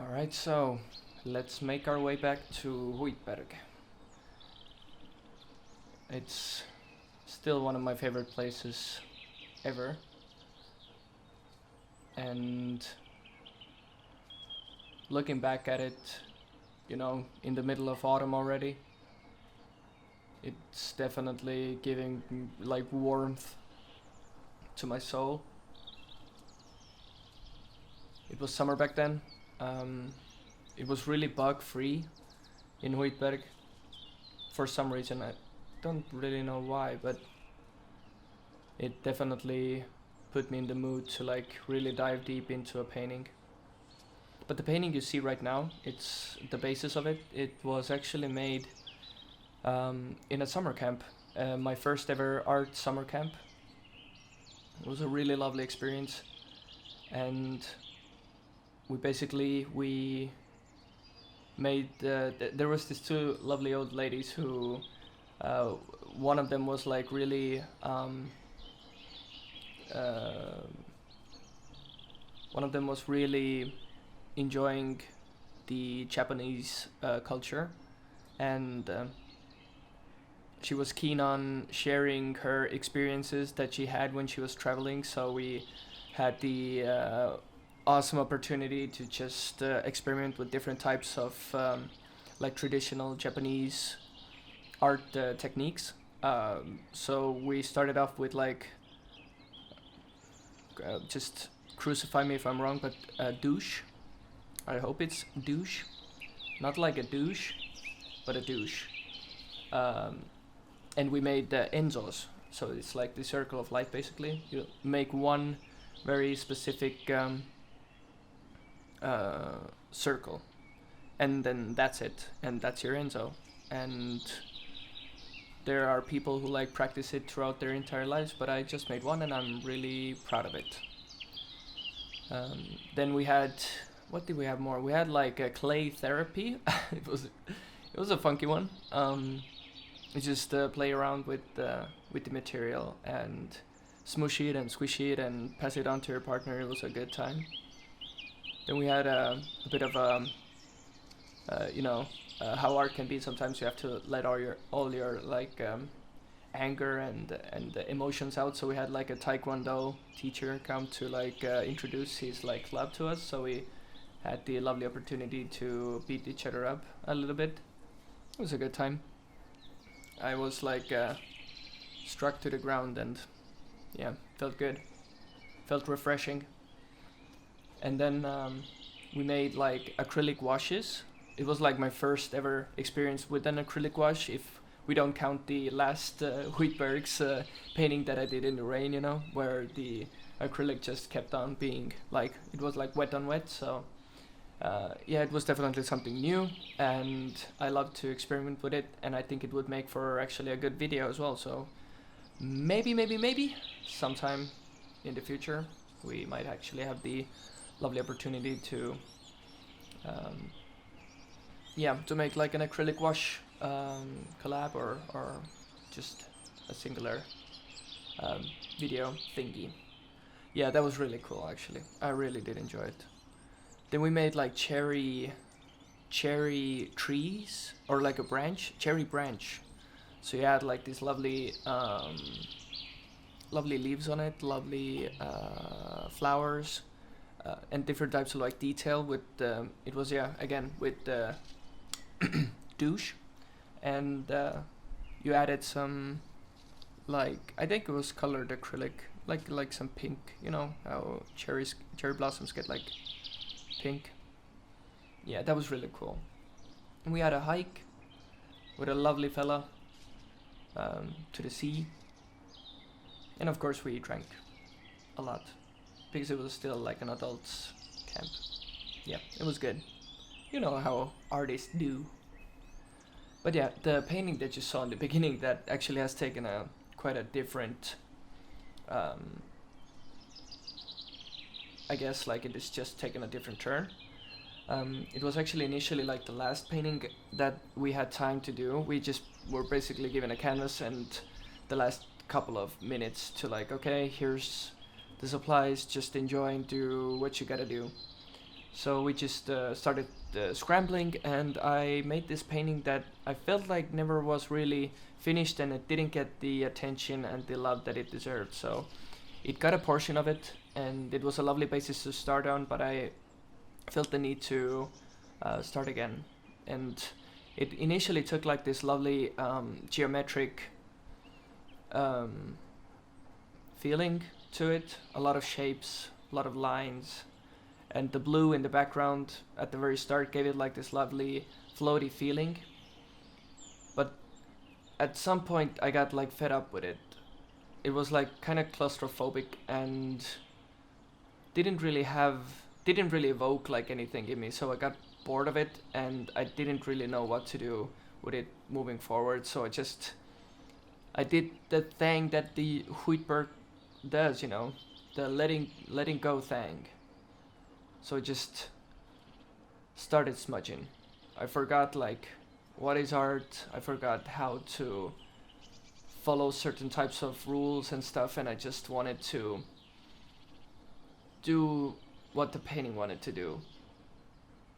Alright, so let's make our way back to Huitberg. It's still one of my favorite places ever. And looking back at it, in the middle of autumn already, it's definitely giving like warmth to my soul. It was summer back then. It was really bug free in Huitberg for some reason. I don't really know why, but it definitely put me in the mood to like really dive deep into a painting. But the painting you see right now, it's the basis of it. It was actually made in a summer camp, my first ever art summer camp. It was a really lovely experience, and we made there was these two lovely old ladies who one of them was like really one of them was really enjoying the Japanese culture, and she was keen on sharing her experiences that she had when she was traveling. So we had the awesome opportunity to just experiment with different types of like traditional Japanese art techniques. So we started off with like just crucify me if I'm wrong, but douche. I hope it's douche, not like a douche, but a douche. And we made enzos, so it's like the circle of life. Basically, you make one very specific circle, and then that's it, and that's your enzo. And there are people who like practice it throughout their entire lives, but I just made one and I'm really proud of it. Then we had, what did we have more? We had like a clay therapy. it was a funky one. You just play around with the material and smush it and squish it and pass it on to your partner. It was a good time. Then we had a bit of how art can be. Sometimes you have to let all your like anger and emotions out. So we had like a taekwondo teacher come to like introduce his like club to us. So we had the lovely opportunity to beat each other up a little bit. It was a good time. I was like struck to the ground, and yeah, felt good, felt refreshing. And then we made like acrylic washes. It was like my first ever experience with an acrylic wash, if we don't count the last Huitberg's painting that I did in the rain, where the acrylic just kept on being like, it was like wet on wet. So yeah, it was definitely something new, and I love to experiment with it, and I think it would make for actually a good video as well. So maybe sometime in the future we might actually have the lovely opportunity to to make like an acrylic wash collab, or just a singular video thingy. Yeah, that was really cool actually. I really did enjoy it. Then we made like cherry trees, or like a cherry branch. So you had like these lovely lovely leaves on it, lovely flowers, and different types of like detail with it was, yeah, again with douche, and you added some, like, I think it was colored acrylic, like some pink, how cherry blossoms get like pink. Yeah, that was really cool. And we had a hike with a lovely fella to the sea, and of course we drank a lot because it was still like an adult's camp. Yeah, it was good. You know how artists do. But yeah, the painting that you saw in the beginning, that actually has taken a quite a different I guess like it is just taken a different turn. It was actually initially like the last painting that we had time to do. We just were basically given a canvas and the last couple of minutes to like, okay, here's the supplies, just enjoy and do what you gotta do. So we just started scrambling, and I made this painting that I felt like never was really finished, and it didn't get the attention and the love that it deserved. So it got a portion of it, and it was a lovely basis to start on, but I felt the need to start again. And it initially took like this lovely geometric um, feeling to it, a lot of shapes, a lot of lines, and the blue in the background at the very start gave it like this lovely floaty feeling. But at some point I got like fed up with it. It was like kind of claustrophobic and didn't really evoke like anything in me, so I got bored of it and I didn't really know what to do with it moving forward. So I did the thing that the Huitberg does, the letting go thing. So I just started smudging. I forgot like what is art. I forgot how to follow certain types of rules and stuff, and I just wanted to do what the painting wanted to do.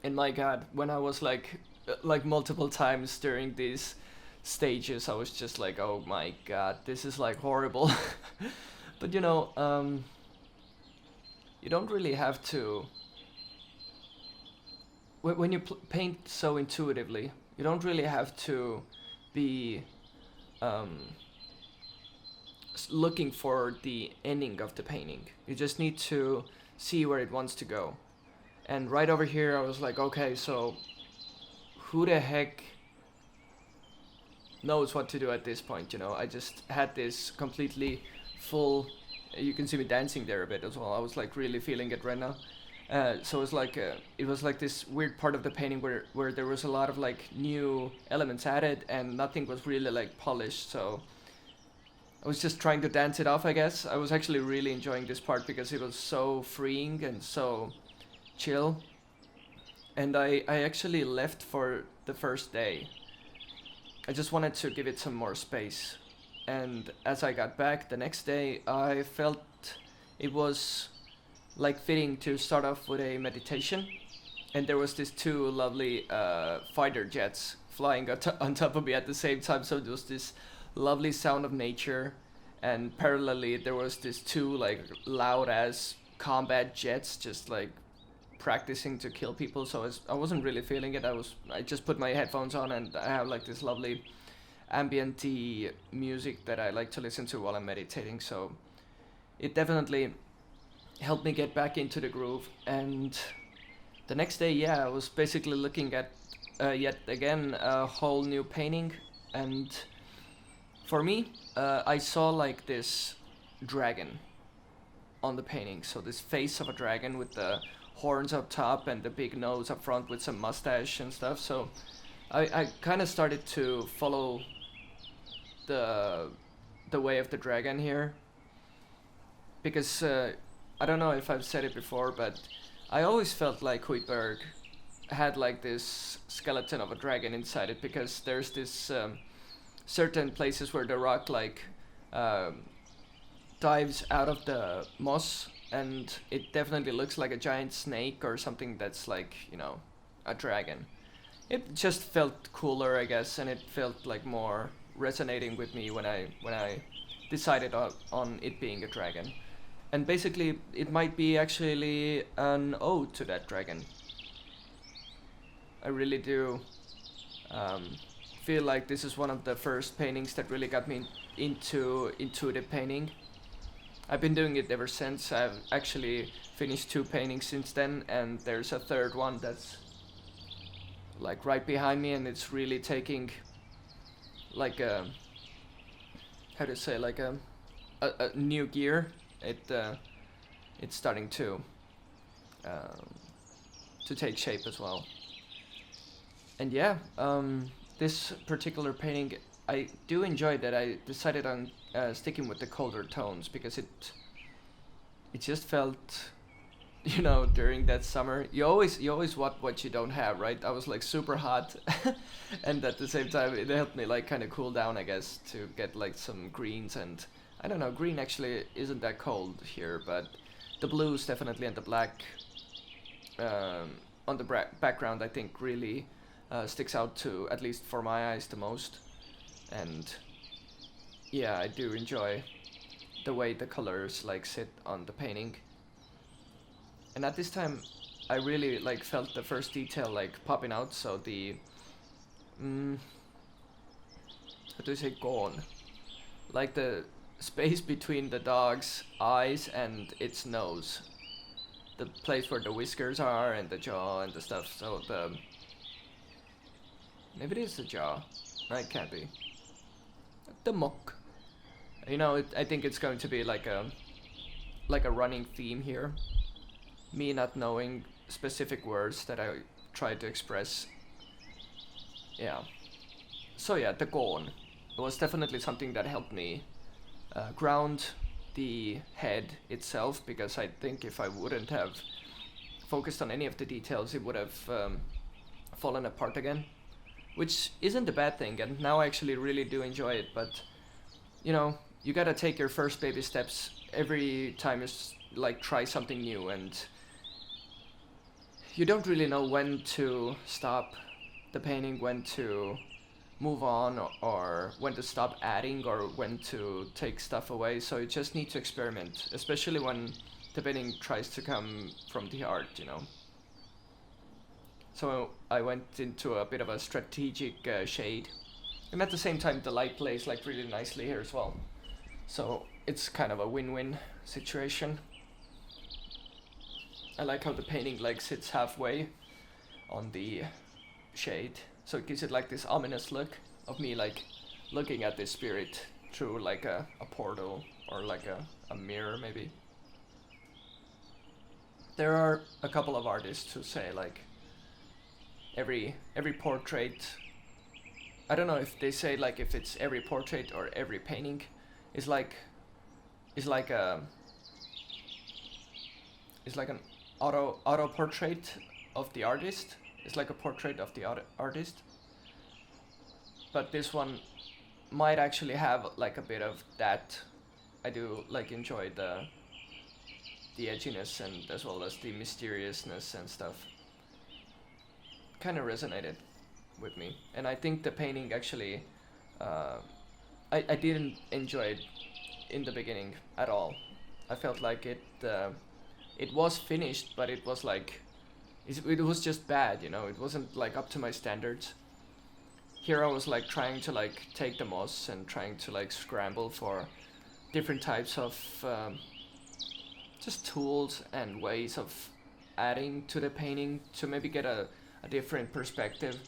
And my god, when I was like multiple times during these stages, I was just like, oh my god, this is like horrible. But you don't really have to. When you paint so intuitively, you don't really have to be um, looking for the ending of the painting. You just need to see where it wants to go. And right over here, I was like, okay, so who the heck knows what to do at this point? I just had this completely full. You can see me dancing there a bit as well. I was like really feeling it right now. So it was like this weird part of the painting where there was a lot of like new elements added and nothing was really like polished. So I was just trying to dance it off, I guess. I was actually really enjoying this part because it was so freeing and so chill. And I actually left for the first day. I just wanted to give it some more space. And as I got back the next day, I felt it was like fitting to start off with a meditation. And there was these two lovely fighter jets flying on top of me at the same time. So there was this lovely sound of nature, and parallelly there was this two like loud ass combat jets just like practicing to kill people. So I wasn't really feeling it. I just put my headphones on and I have like this lovely ambient music that I like to listen to while I'm meditating. So it definitely helped me get back into the groove. And the next day, yeah, I was basically looking at yet again a whole new painting. And for me, I saw like this dragon on the painting. So this face of a dragon with the horns up top and the big nose up front with some mustache and stuff. So I kind of started to follow the way of the dragon here, because I don't know if I've said it before, but I always felt like Huitberg had like this skeleton of a dragon inside it, because there's this certain places where the rock like dives out of the moss, and it definitely looks like a giant snake or something that's like, a dragon. It just felt cooler, I guess, and it felt like more resonating with me when I decided on it being a dragon. And basically, it might be actually an ode to that dragon. I really do feel like this is one of the first paintings that really got me into intuitive painting. I've been doing it ever since. I've actually finished 2 paintings since then, and there's a third one that's like right behind me, and it's really taking like a, how to say, like a new gear. It's starting to take shape as well. And yeah, this particular painting, I do enjoy that I decided on sticking with the colder tones, because it just felt, during that summer, you always want what you don't have, right? I was like super hot, and at the same time it helped me like kind of cool down, I guess, to get like some greens. And I don't know, green actually isn't that cold here, but the blues definitely and the black on the background, I think really sticks out to, at least for my eyes, the most. And yeah, I do enjoy the way the colors like sit on the painting. And at this time, I really like felt the first detail like popping out. So the how do you say gone? Like the space between the dog's eyes and its nose, the place where the whiskers are and the jaw and the stuff. So the maybe it is the jaw. No, it can't be. The muck. You know, I think it's going to be like a running theme here. Me not knowing specific words that I try to express. Yeah. So yeah, the gone was definitely something that helped me ground the head itself, because I think if I wouldn't have focused on any of the details, it would have fallen apart again, which isn't a bad thing, and now I actually really do enjoy it. But you know, you gotta take your first baby steps every time you like try something new, and you don't really know when to stop the painting, when to move on, or when to stop adding, or when to take stuff away. So you just need to experiment, especially when the painting tries to come from the art, you know. So I went into a bit of a strategic shade, and at the same time the light plays like really nicely here as well. So it's kind of a win-win situation. I like how the painting like sits halfway on the shade, so it gives it like this ominous look of me like looking at this spirit through like a portal, or like a mirror maybe. There are a couple of artists who say like every portrait, I don't know if they say like if it's every portrait or every painting is like a is like an auto portrait of the artist. It's like a portrait of the artist. But this one might actually have like a bit of that. I do like enjoy the edginess, and as well as the mysteriousness and stuff. Kind of resonated with me, and I think the painting actually I didn't enjoy it in the beginning at all. I felt like it was finished, but it was like it was just bad, you know. It wasn't like up to my standards. Here I was like trying to like take the moss and trying to like scramble for different types of just tools and ways of adding to the painting to maybe get a different perspective.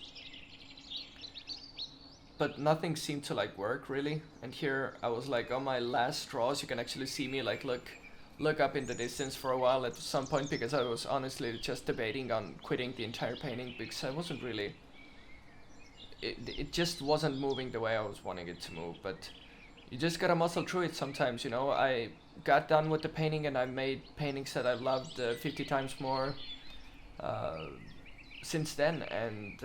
But nothing seemed to like work really. And here I was like on my last straws. You can actually see me like look up in the distance for a while at some point, because I was honestly just debating on quitting the entire painting, because I wasn't really, it just wasn't moving the way I was wanting it to move. But you just gotta muscle through it sometimes, you know. I got done with the painting and I made paintings that I loved 50 times more since then, and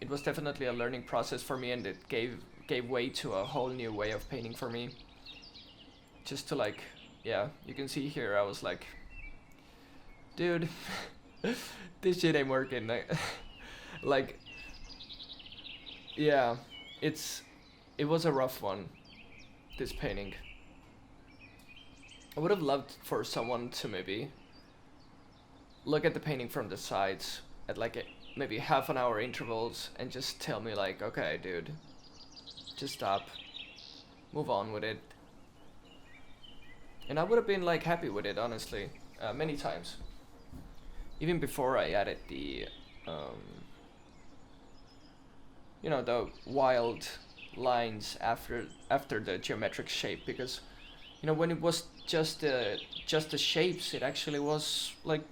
it was definitely a learning process for me, and it gave way to a whole new way of painting for me. Just to like, yeah, you can see here I was like, dude, this shit ain't working. Like, yeah, it was a rough one, this painting. I would have loved for someone to maybe look at the painting from the sides at like maybe half an hour intervals and just tell me like, okay, dude, just stop, move on with it. And I would have been like happy with it, honestly, many times. Even before I added the, you know, the wild lines after the geometric shape, because, you know, when it was just the shapes, it actually was like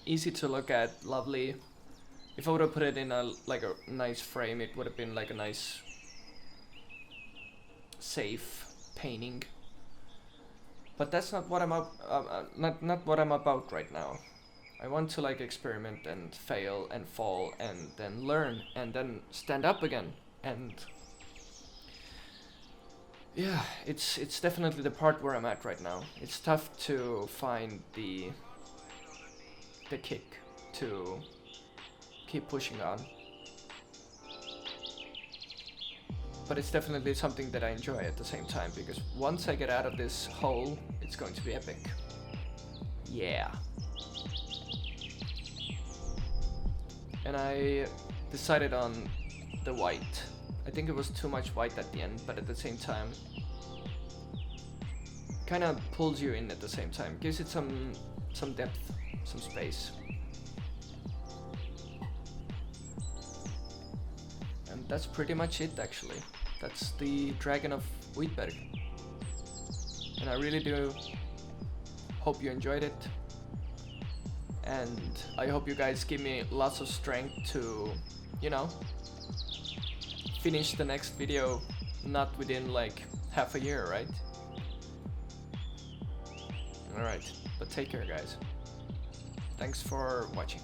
easy to look at, lovely. If I would have put it in a like a nice frame, it would have been like a nice, safe painting. But that's not what I'm not what I'm about right now. I want to like experiment and fail and fall and then learn and then stand up again. And yeah, it's definitely the part where I'm at right now. It's tough to find the kick to keep pushing on. But it's definitely something that I enjoy at the same time, because once I get out of this hole, it's going to be epic. Yeah. And I decided on the white. I think it was too much white at the end, but at the same time, kind of pulls you in at the same time, gives it some depth, some space. And that's pretty much it, actually. That's the Dragon of Huitberg. And I really do hope you enjoyed it. And I hope you guys give me lots of strength to, you know, finish the next video, not within like half a year, right? Alright, but take care, guys. Thanks for watching.